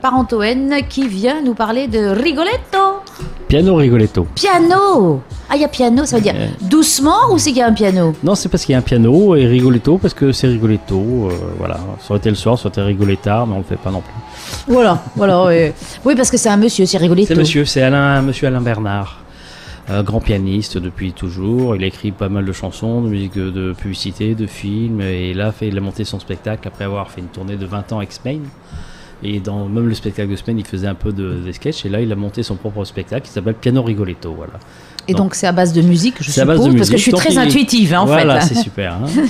Parentoen qui vient nous parler de Rigoletto. Piano Rigoletto. Piano. Ah, il y a piano, ça veut dire doucement ou c'est qu'il y a un piano? Non, c'est parce qu'il y a un piano et Rigoletto parce que c'est Rigoletto. Voilà, ça aurait été le soir, ça aurait été Rigolettard, mais on le fait pas non plus. Voilà. Oui, parce que c'est un monsieur, c'est Rigoletto. C'est monsieur, monsieur Alain Bernard. Grand pianiste depuis toujours, il a écrit pas mal de chansons, de musique de publicité, de films, et là il a monté son spectacle après avoir fait une tournée de 20 ans avec Smain. Et dans même le spectacle de Smain, il faisait un peu des sketchs, et là il a monté son propre spectacle qui s'appelle Piano Rigoletto. Voilà. Et donc c'est à base de musique, je suppose, parce que je suis très intuitive en fait. Voilà, c'est super. Hein.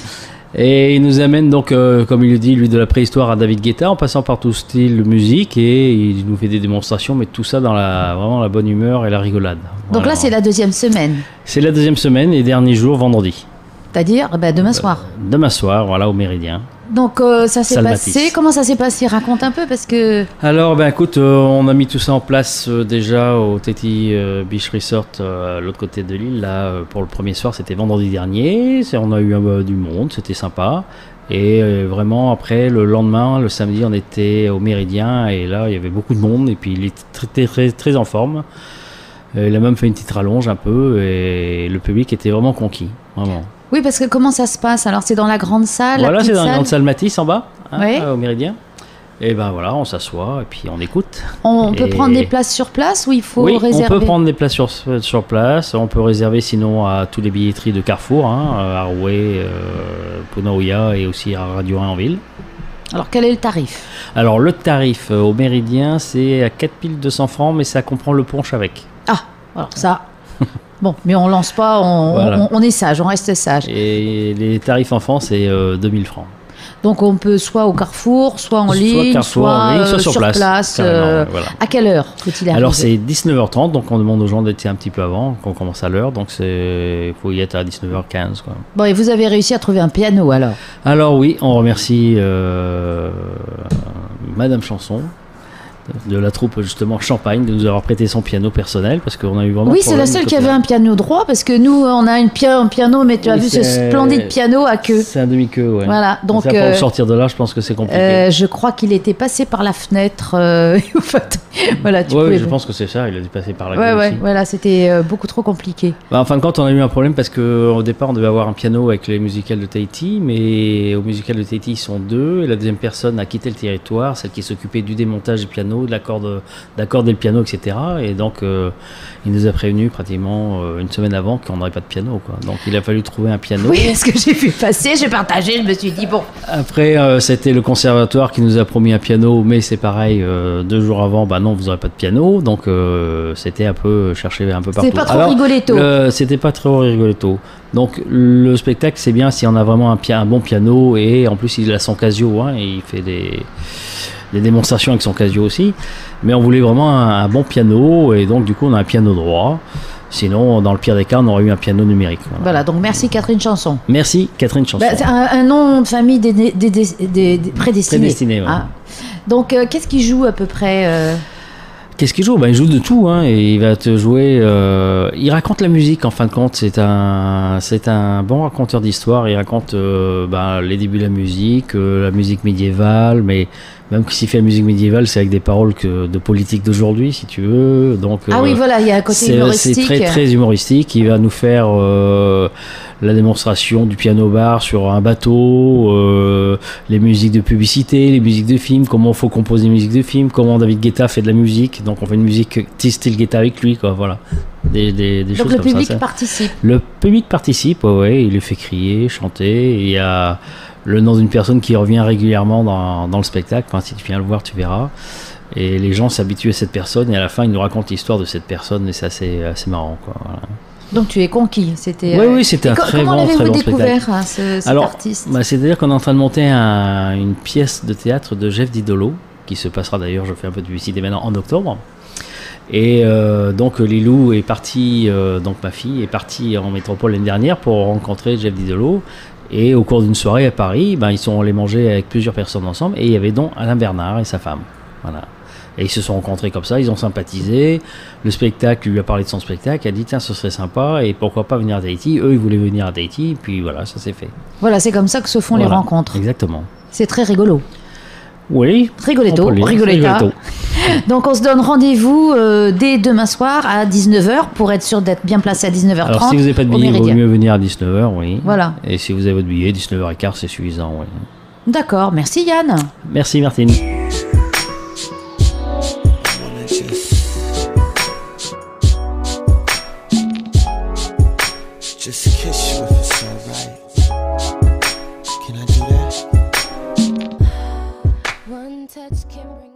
Et il nous amène donc, comme il le dit, lui, de la préhistoire à David Guetta, en passant par tout style de musique, et il nous fait des démonstrations, mais tout ça dans vraiment la bonne humeur et la rigolade. Donc voilà. Là, c'est la deuxième semaine. C'est la deuxième semaine et dernier jour, vendredi. C'est-à-dire demain soir. Demain soir, voilà, au Méridien. Donc ça s'est passé. Comment ça s'est passé? Raconte un peu parce que. Alors écoute, on a mis tout ça en place déjà au Tahiti Beach Resort, l'autre côté de l'île. Là, pour le premier soir, c'était vendredi dernier. On a eu du monde, c'était sympa. Et vraiment après, le lendemain, le samedi, on était au Méridien et là, il y avait beaucoup de monde. Et puis il était très, très en forme. Il a même fait une petite rallonge un peu et le public était vraiment conquis, vraiment. Oui, parce que comment ça se passe? Alors, c'est dans la grande salle? Voilà, c'est dans la grande salle Matisse en bas, oui. Au Méridien. Et ben voilà, on s'assoit et puis on écoute. On peut prendre des places sur place ou il faut réserver? Oui, on peut prendre des places sur place. On peut réserver sinon à tous les billetteries de Carrefour, à Roué, Punaouia et aussi à Radio 1 en ville. Alors, quel est le tarif? Alors, le tarif au Méridien, c'est à 4200 francs, mais ça comprend le punch avec. Ah, alors ça... Bon, mais on lance pas, on est sage, on reste sage. Et les tarifs enfants, c'est 2000 francs. Donc on peut soit au Carrefour, soit en ligne, soit sur place. Voilà. À quelle heure faut-il arriver? Alors c'est 19h30, donc on demande aux gens d'être un petit peu avant, qu'on commence à l'heure, donc il faut y être à 19h15. Quoi. Bon, et vous avez réussi à trouver un piano alors? Alors oui, on remercie Madame Chanson, de la troupe justement Champagne, de nous avoir prêté son piano personnel parce qu'on a eu vraiment. Oui, c'est la seule qui avait un piano droit parce que nous on a un piano, mais tu as vu ce splendide piano à queue. C'est un demi-queue, ouais. Voilà, donc pour le sortir de là, je pense que c'est compliqué. Je crois qu'il était passé par la fenêtre. Voilà, oui, je pense que c'est ça. Il a dû passer par la queue aussi. Voilà, c'était beaucoup trop compliqué. En fin de compte, on a eu un problème parce qu'au départ, on devait avoir un piano avec les musicals de Tahiti, mais au musical de Tahiti, ils sont deux et la deuxième personne a quitté le territoire, celle qui s'occupait du démontage du piano, d'accorder le piano, etc. Et donc, il nous a prévenu pratiquement une semaine avant qu'on n'aurait pas de piano, quoi. Donc, il a fallu trouver un piano. Oui, ce que j'ai vu passer, j'ai partagé, je me suis dit, bon. Après, c'était le conservatoire qui nous a promis un piano, mais c'est pareil, 2 jours avant, non, vous n'aurez pas de piano. Donc, c'était un peu chercher un peu partout. C'était pas trop rigoletto. C'était pas trop rigoletto. Donc, le spectacle, c'est bien si on a vraiment un bon piano et en plus, il a son Casio, et il fait des démonstrations avec son Casio aussi, mais on voulait vraiment un bon piano et donc du coup on a un piano droit, sinon dans le pire des cas on aurait eu un piano numérique. Voilà, donc merci Catherine Chanson. Merci Catherine Chanson. C'est un nom de famille prédestiné. Prédestiné, ouais. Donc qu'est-ce qu'il joue à peu près Qu'est-ce qu'il joue? Il joue de tout, et il va te jouer. Il raconte la musique en fin de compte. C'est un bon raconteur d'histoire. Il raconte les débuts de la musique médiévale, mais même s'il fait la musique médiévale, c'est avec des paroles de politique d'aujourd'hui, si tu veux. Donc, oui, voilà, il y a un côté humoristique. C'est très très humoristique. Il va nous faire la démonstration du piano-bar sur un bateau, les musiques de publicité, les musiques de films, comment il faut composer des musiques de films, comment David Guetta fait de la musique. Donc on fait une musique style Guetta avec lui, quoi. Voilà. Des Donc choses le comme public ça. participe. Le public participe, il le fait crier, chanter. Il y a le nom d'une personne qui revient régulièrement dans le spectacle. Enfin, si tu viens le voir, tu verras. Et les gens s'habituent à cette personne et à la fin, ils nous racontent l'histoire de cette personne et c'est assez marrant, quoi. Voilà. Donc tu es conquis, c'était. Oui, c'était un très bon spectacle. Comment l'avez-vous découvert cet artiste? C'est-à-dire qu'on est en train de monter une pièce de théâtre de Jeff Didolo, qui se passera d'ailleurs, je fais un peu de publicité maintenant, en octobre. Et donc Lilou est partie, donc ma fille est partie en métropole l'année dernière pour rencontrer Jeff Didolo. Et au cours d'une soirée à Paris, ils sont allés manger avec plusieurs personnes ensemble. Et il y avait donc Alain Bernard et sa femme. Voilà. Et ils se sont rencontrés comme ça, ils ont sympathisé. Le spectacle, lui a parlé de son spectacle, il a dit tiens, ce serait sympa, et pourquoi pas venir à Tahiti. Eux, ils voulaient venir à Tahiti, et puis voilà, ça s'est fait. Voilà, c'est comme ça que se font les rencontres. Exactement. C'est très rigolo. Oui. Rigoletta. Donc on se donne rendez-vous dès demain soir à 19h pour être sûr d'être bien placé à 19h30. Alors si vous n'avez pas de billet, il vaut mieux venir à 19h, oui. Voilà. Et si vous avez votre billet, 19h15, c'est suffisant, oui. D'accord, merci Yann. Merci Martine. Just kiss you if it's alright. Can I do that? One touch can bring